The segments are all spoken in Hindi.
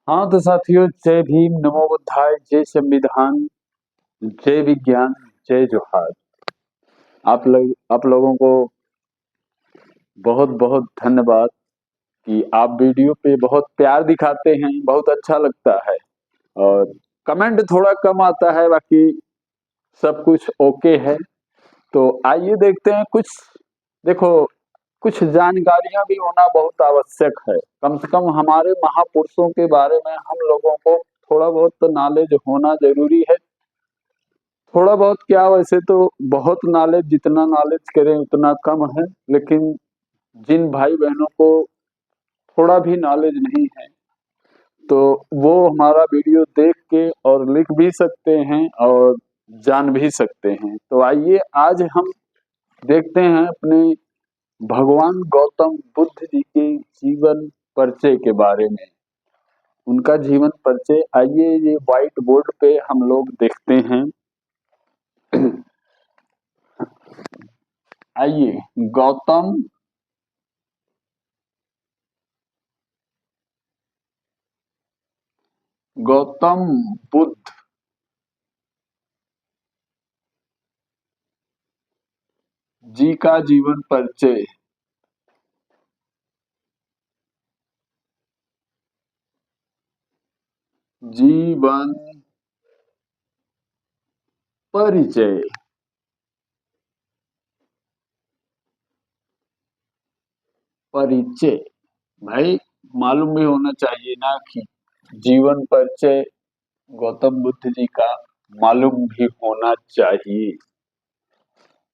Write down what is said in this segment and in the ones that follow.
हाँ तो साथियों, जय भीम, नमो बुद्धाय, जय संविधान, जय विज्ञान, जय जोहार। आप लोगों को बहुत बहुत धन्यवाद कि आप वीडियो पे बहुत प्यार दिखाते हैं, बहुत अच्छा लगता है। और कमेंट थोड़ा कम आता है, बाकी सब कुछ ओके है। तो आइए देखते हैं कुछ। देखो, कुछ जानकारियां भी होना बहुत आवश्यक है। कम से कम हमारे महापुरुषों के बारे में हम लोगों को थोड़ा बहुत तो नॉलेज होना जरूरी है। थोड़ा बहुत क्या, वैसे तो बहुत नॉलेज, जितना नॉलेज करें उतना कम है। लेकिन जिन भाई बहनों को थोड़ा भी नॉलेज नहीं है, तो वो हमारा वीडियो देख के और लिख भी सकते हैं और जान भी सकते हैं। तो आइए आज हम देखते हैं अपने भगवान गौतम बुद्ध जी के जीवन परिचय के बारे में। उनका जीवन परिचय आइए ये व्हाइट बोर्ड पे हम लोग देखते हैं। आइए, गौतम गौतम बुद्ध जी का जीवन परिचय। जीवन परिचय। परिचय भाई, मालूम भी होना चाहिए ना कि जीवन परिचय गौतम बुद्ध जी का मालूम भी होना चाहिए।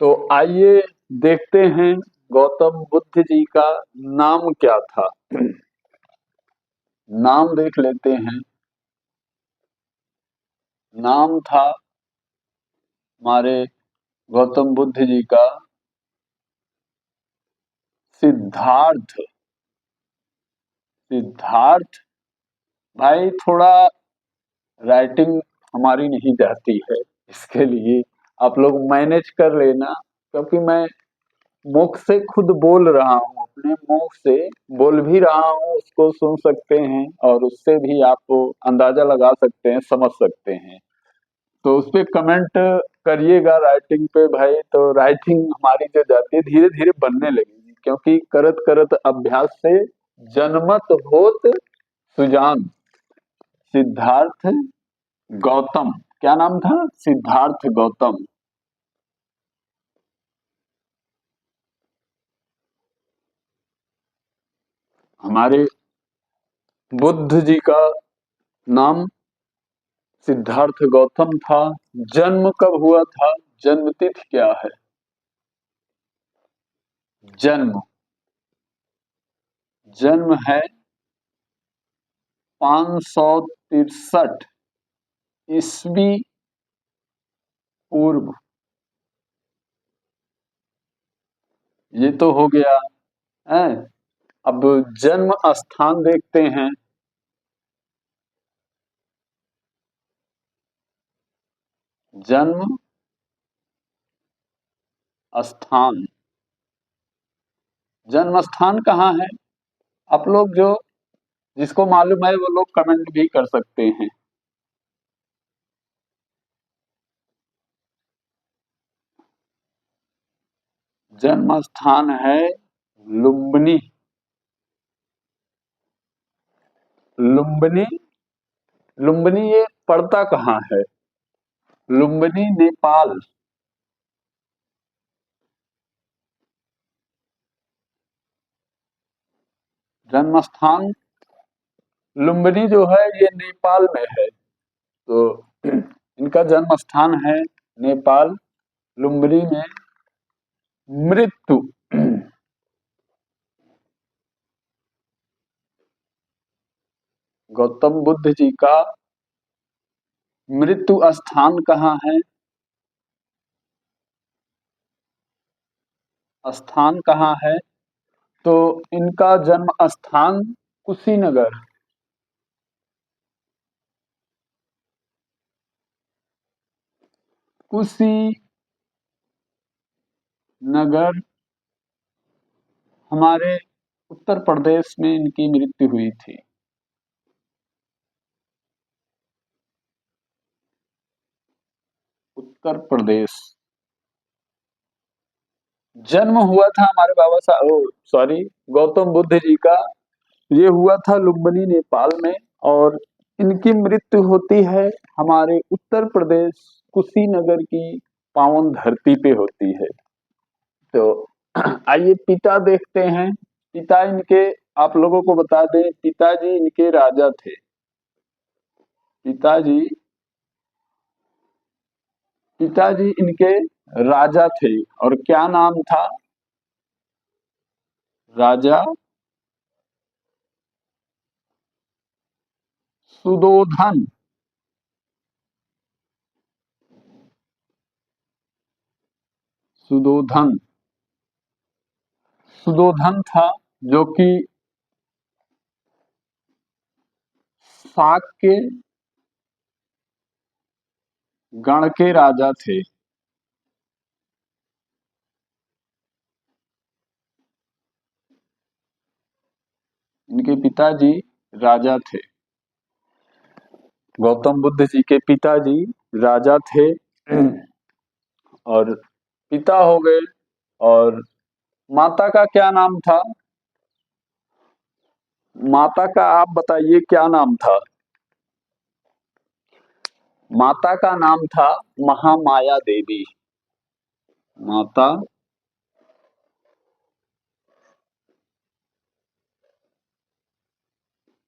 तो आइए देखते हैं गौतम बुद्ध जी का नाम क्या था। नाम देख लेते हैं। नाम था हमारे गौतम बुद्ध जी का सिद्धार्थ। सिद्धार्थ भाई, थोड़ा राइटिंग हमारी नहीं जाती है, इसके लिए आप लोग मैनेज कर लेना। क्योंकि मैं मुख से खुद बोल रहा हूँ, अपने मुख से बोल भी रहा हूँ, उसको सुन सकते हैं और उससे भी आप अंदाजा लगा सकते हैं, समझ सकते हैं। तो उस पे कमेंट करिएगा राइटिंग पे भाई। तो राइटिंग हमारी जो जाती है धीरे धीरे बनने लगेगी, क्योंकि करत करत अभ्यास से जनमत होत सुजान। सिद्धार्थ गौतम, क्या नाम था? सिद्धार्थ गौतम। हमारे बुद्ध जी का नाम सिद्धार्थ गौतम था। जन्म कब हुआ था? जन्म तिथि क्या है? जन्म जन्म है 563 ईस्वी पूर्व। ये तो हो गया है। अब जन्म स्थान देखते हैं। जन्म स्थान, जन्म स्थान कहाँ है? आप लोग जो, जिसको मालूम है वो लोग कमेंट भी कर सकते हैं। जन्म स्थान है लुम्बिनी। लुम्बिनी, लुम्बिनी ये पड़ता कहाँ है? लुम्बिनी नेपाल। जन्म स्थान लुम्बिनी जो है ये नेपाल में है। तो इनका जन्म स्थान है नेपाल, लुम्बिनी में। मृत्यु गौतम बुद्ध जी का मृत्यु स्थान कहाँ है? स्थान कहाँ है? तो इनका जन्म स्थान कुशीनगर। कुशीनगर हमारे उत्तर प्रदेश में इनकी मृत्यु हुई थी। उत्तर प्रदेश। जन्म हुआ था हमारे बाबा साहब, सॉरी, गौतम बुद्ध जी का, ये हुआ था लुम्बिनी नेपाल में। और इनकी मृत्यु होती है हमारे उत्तर प्रदेश कुशीनगर की पावन धरती पे होती है। तो आइए पिता देखते हैं। पिता इनके, आप लोगों को बता दें, पिताजी इनके राजा थे। पिताजी पिताजी इनके राजा थे। और क्या नाम था? राजा सुदोधन। सुदोधन सुदोधन था, जो कि शाक के गण के राजा थे। इनके पिताजी राजा थे। गौतम बुद्ध जी के पिताजी राजा थे। और पिता हो गए। और माता का क्या नाम था? माता का आप बताइए क्या नाम था? माता का नाम था महामाया देवी। माता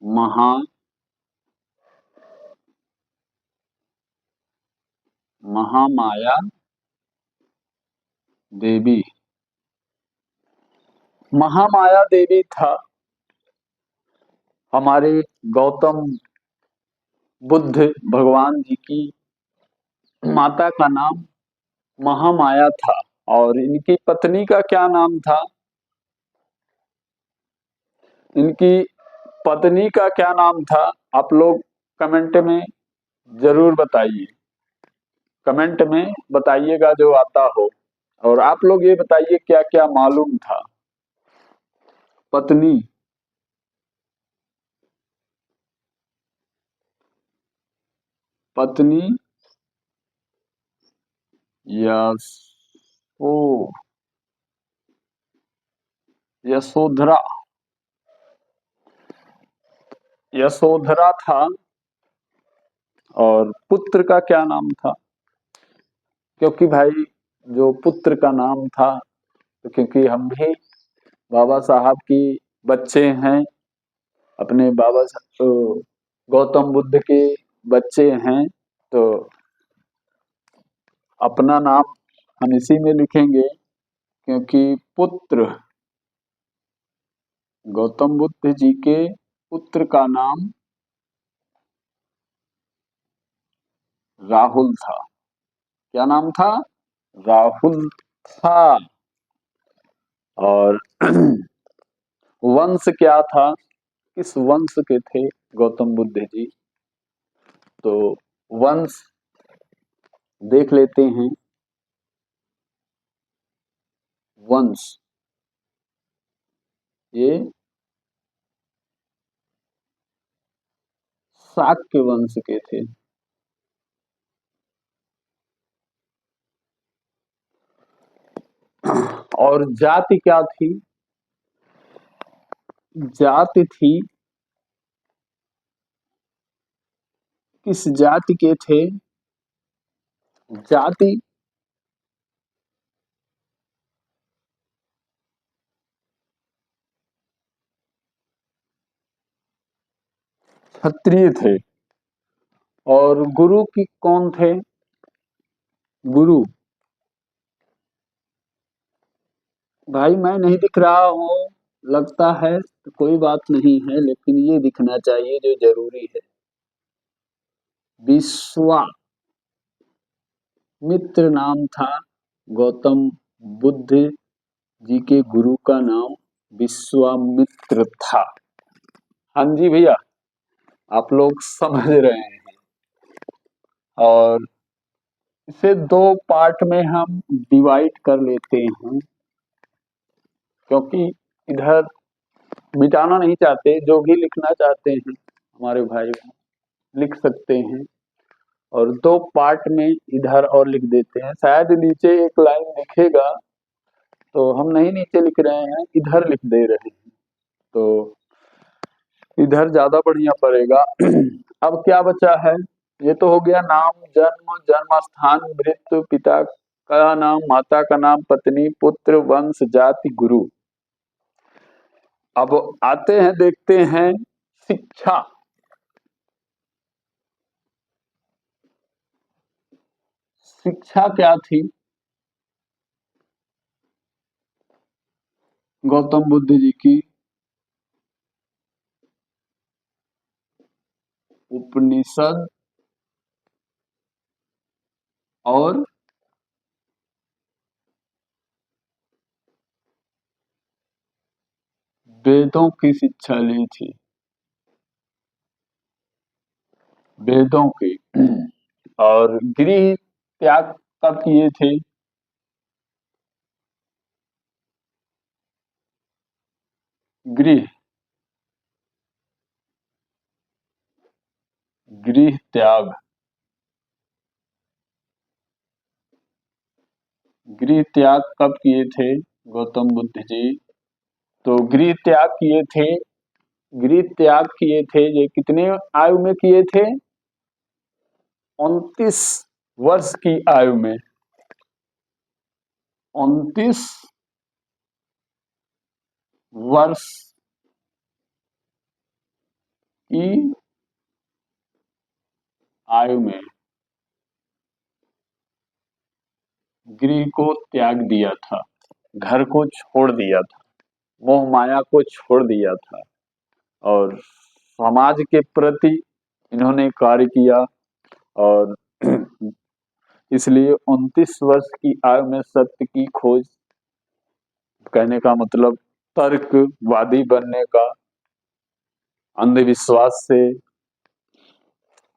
महा महामाया देवी। महामाया देवी था हमारे गौतम बुद्ध भगवान जी की माता का नाम महामाया था। और इनकी पत्नी का क्या नाम था? इनकी पत्नी का क्या नाम था? आप लोग कमेंट में जरूर बताइए। कमेंट में बताइएगा जो आता हो। और आप लोग ये बताइए क्या क्या मालूम था। पत्नी, पत्नी यस ओ यशोधरा। यशोधरा था। और पुत्र का क्या नाम था? क्योंकि भाई जो पुत्र का नाम था, तो क्योंकि हम भी बाबा साहब की बच्चे हैं, अपने गौतम बुद्ध के बच्चे हैं, तो अपना नाम हम इसी में लिखेंगे। क्योंकि पुत्र, गौतम बुद्ध जी के पुत्र का नाम राहुल था। क्या नाम था? राहुल था। और वंश क्या था? किस वंश के थे गौतम बुद्ध जी? तो वंश देख लेते हैं। वंश, ये शाक्य वंश के थे। और जाति क्या थी? जाति थी, किस जाति के थे? जाति क्षत्रिय थे। और गुरु की कौन थे? गुरु, भाई मैं नहीं दिख रहा हूँ लगता है, तो कोई बात नहीं है, लेकिन ये दिखना चाहिए जो जरूरी है। विश्वामित्र नाम था गौतम बुद्ध जी के गुरु का नाम विश्वामित्र था। हाँ जी भैया, आप लोग समझ रहे हैं। और इसे दो पार्ट में हम डिवाइड कर लेते हैं, क्योंकि इधर मिटाना नहीं चाहते, जो भी लिखना चाहते हैं हमारे भाई लिख सकते हैं। और दो पार्ट में इधर और लिख देते हैं। शायद नीचे एक लाइन लिखेगा, तो हम नहीं नीचे लिख रहे हैं, इधर लिख दे रहे हैं, तो इधर ज्यादा बढ़िया पड़ेगा। अब क्या बचा है? ये तो हो गया नाम, जन्म, जन्म स्थान, मृत्यु, पिता का नाम, माता का नाम, पत्नी, पुत्र, वंश, जाति, गुरु। अब आते हैं, देखते हैं शिक्षा। शिक्षा क्या थी? गौतम बुद्ध जी की उपनिषद और वेदों की शिक्षा ली थी, वेदों की। और गृह त्याग कब किए थे? गृह गृह त्याग, गृह त्याग कब किए थे गौतम बुद्ध जी? तो गृह त्याग किए थे, गृह त्याग किए थे, ये कितने आयु में किए थे? 29 वर्ष की आयु में। 29 वर्ष की आयु में गृह को त्याग दिया था, घर को छोड़ दिया था, मोह माया को छोड़ दिया था, और समाज के प्रति इन्होंने कार्य किया। और इसलिए 29 वर्ष की आयु में सत्य की खोज, कहने का मतलब तर्कवादी बनने का, अंधविश्वास से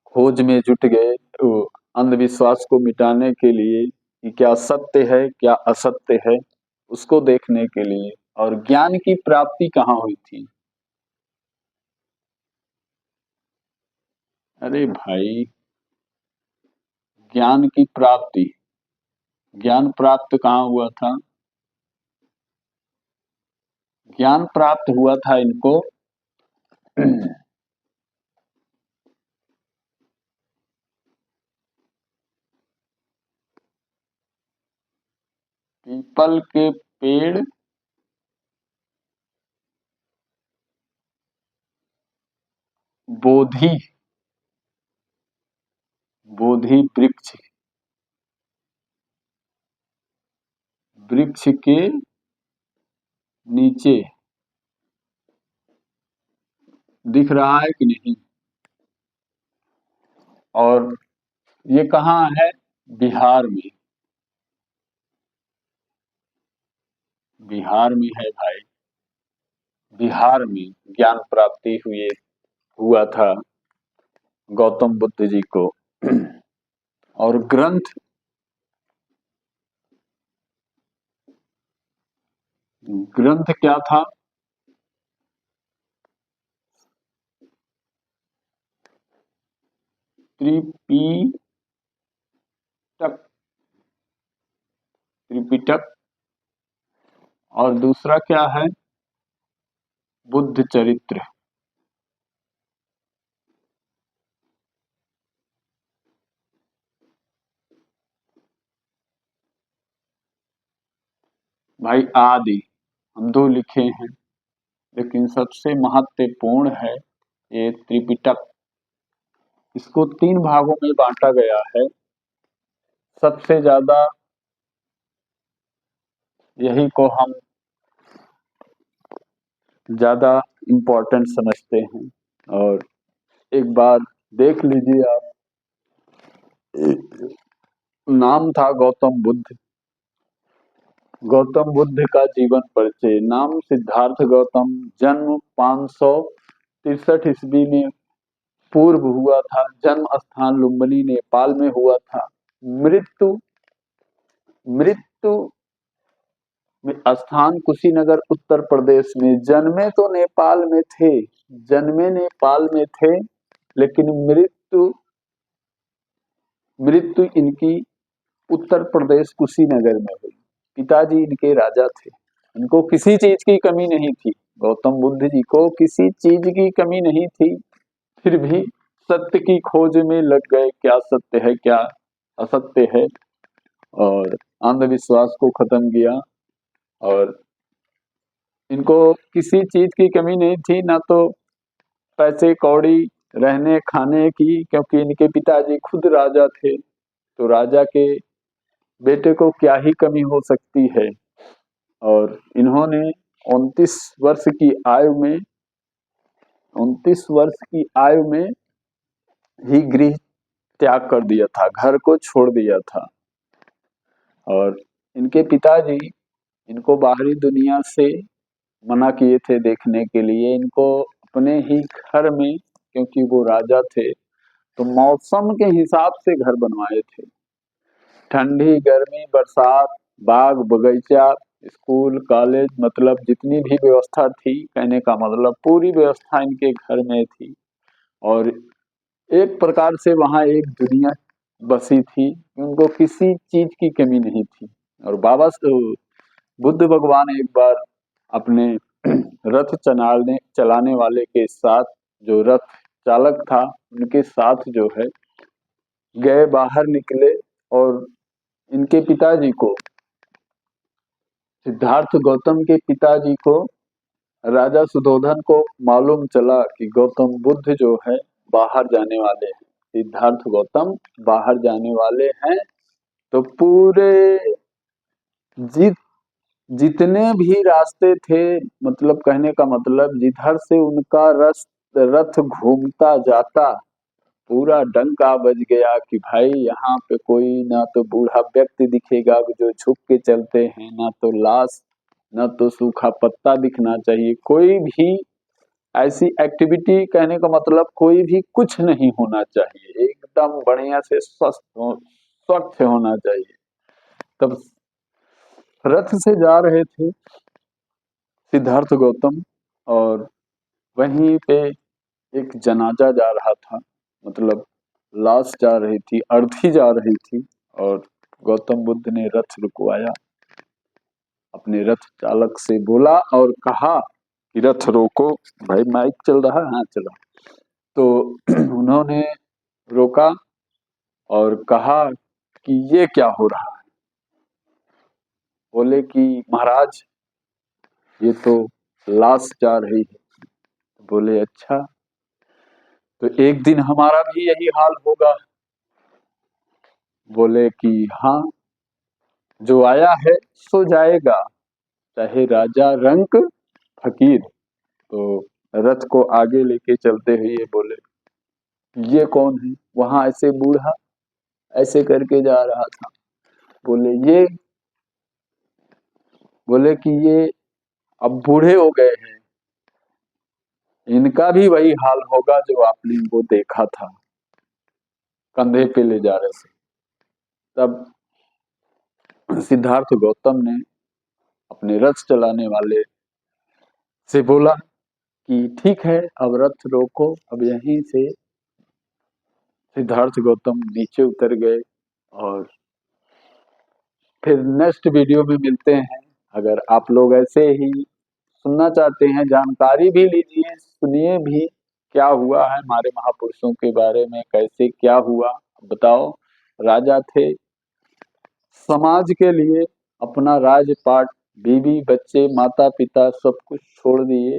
खोज में जुट गए, अंधविश्वास को मिटाने के लिए कि क्या सत्य है क्या असत्य है, उसको देखने के लिए। और ज्ञान की प्राप्ति कहाँ हुई थी? अरे भाई, ज्ञान की प्राप्ति, ज्ञान प्राप्त कहाँ हुआ था? ज्ञान प्राप्त हुआ था इनको पीपल के पेड़, बोधि, बोधि वृक्ष, वृक्ष के नीचे। दिख रहा है कि नहीं? और ये कहाँ है? बिहार में, बिहार में है भाई, बिहार में ज्ञान प्राप्ति हुआ था गौतम बुद्ध जी को। और ग्रंथ, ग्रंथ क्या था? त्रिपिटक, त्रिपिटक। और दूसरा क्या है? बुद्ध चरित्र। भाई आदि, हम दो लिखे हैं, लेकिन सबसे महत्वपूर्ण है ये त्रिपिटक। इसको 3 भागों में बांटा गया है। सबसे ज्यादा यही को हम ज्यादा इम्पोर्टेंट समझते हैं। और एक बार देख लीजिए आप, नाम था गौतम बुद्ध, गौतम बुद्ध का जीवन परिचय। नाम सिद्धार्थ गौतम, जन्म 563 ईस्वी में पूर्व हुआ था, जन्म स्थान लुम्बिनी नेपाल में हुआ था, मृत्यु, मृत्यु स्थान कुशीनगर उत्तर प्रदेश में। जन्मे तो नेपाल में थे, जन्मे नेपाल में थे, लेकिन मृत्यु मृत्यु इनकी उत्तर प्रदेश कुशीनगर में हुई। पिताजी इनके राजा थे, इनको किसी चीज की कमी नहीं थी। गौतम बुद्ध जी को किसी चीज की कमी नहीं थी, फिर भी सत्य की खोज में लग गए, क्या सत्य है क्या असत्य है, और अंधविश्वास को खत्म किया। और इनको किसी चीज की कमी नहीं थी, ना तो पैसे कौड़ी, रहने खाने की, क्योंकि इनके पिताजी खुद राजा थे, तो राजा के बेटे को क्या ही कमी हो सकती है। और इन्होंने 29 वर्ष की आयु में 29 वर्ष की आयु में ही गृह त्याग कर दिया था, घर को छोड़ दिया था। और इनके पिताजी इनको बाहरी दुनिया से मना किए थे देखने के लिए। इनको अपने ही घर में, क्योंकि वो राजा थे, तो मौसम के हिसाब से घर बनवाए थे। ठंडी, गर्मी, बरसात, बाग बगीचा, स्कूल, कॉलेज, मतलब जितनी भी व्यवस्था थी, कहने का मतलब पूरी व्यवस्था इनके घर में थी। और एक प्रकार से वहां एक दुनिया बसी थी, उनको किसी चीज की कमी नहीं थी। और बुद्ध भगवान एक बार अपने रथ चलाने वाले के साथ, जो रथ चालक था उनके साथ जो है गए, बाहर निकले, और इनके पिताजी को, सिद्धार्थ गौतम के पिताजी को, राजा सुधोधन को मालूम चला कि गौतम बुद्ध जो है बाहर जाने वाले हैं, सिद्धार्थ गौतम बाहर जाने वाले हैं। तो पूरे जित जितने भी रास्ते थे, मतलब कहने का मतलब जिधर से उनका रथ घूमता जाता, पूरा डंका बज गया कि भाई यहाँ पे कोई ना तो बूढ़ा व्यक्ति दिखेगा जो झुक के चलते हैं, ना तो लाश, ना तो सूखा पत्ता दिखना चाहिए, कोई भी ऐसी एक्टिविटी, कहने का मतलब कोई भी कुछ नहीं होना चाहिए, एकदम बढ़िया से स्वच्छ होना चाहिए। तब रथ से जा रहे थे सिद्धार्थ गौतम, और वहीं पे एक जनाजा जा रहा था, मतलब लाश जा रही थी, अर्थी जा रही थी। और गौतम बुद्ध ने रथ रुकवाया, अपने रथ चालक से बोला और कहा कि रथ रोको। भाई माइक चल रहा है, हाँ चला। तो उन्होंने रोका और कहा कि ये क्या हो रहा है। बोले कि महाराज ये तो लाश जा रही है। बोले अच्छा, तो एक दिन हमारा भी यही हाल होगा। बोले कि हाँ, जो आया है सो जाएगा, चाहे राजा रंक फकीर। तो रथ को आगे लेके चलते हुए बोले ये कौन है, वहां ऐसे बूढ़ा ऐसे करके जा रहा था। बोले ये बोले कि ये अब बूढ़े हो गए हैं, इनका भी वही हाल होगा जो आपने इनको देखा था, कंधे पे ले जा रहे थे। तब सिद्धार्थ गौतम ने अपने रथ चलाने वाले से बोला कि ठीक है, अब रथ रोको। अब यहीं से सिद्धार्थ गौतम नीचे उतर गए। और फिर नेक्स्ट वीडियो में मिलते हैं। अगर आप लोग ऐसे ही सुनना चाहते हैं, जानकारी भी लीजिए, सुनिए भी क्या हुआ है हमारे महापुरुषों के बारे में, कैसे क्या हुआ। बताओ, राजा थे, समाज के लिए अपना राजपाट, बीवी बच्चे माता पिता सब कुछ छोड़ दिए।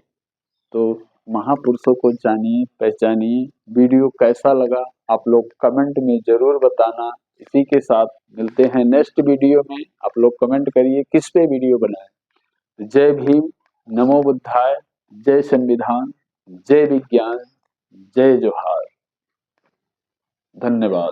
तो महापुरुषों को जानिए, पहचानिए। वीडियो कैसा लगा आप लोग कमेंट में जरूर बताना। इसी के साथ मिलते हैं नेक्स्ट वीडियो में। आप लोग कमेंट करिए किस पे वीडियो बनाए। जय भीम, नमो बुद्धाय, जय संविधान, जय विज्ञान, जय जोहार। धन्यवाद।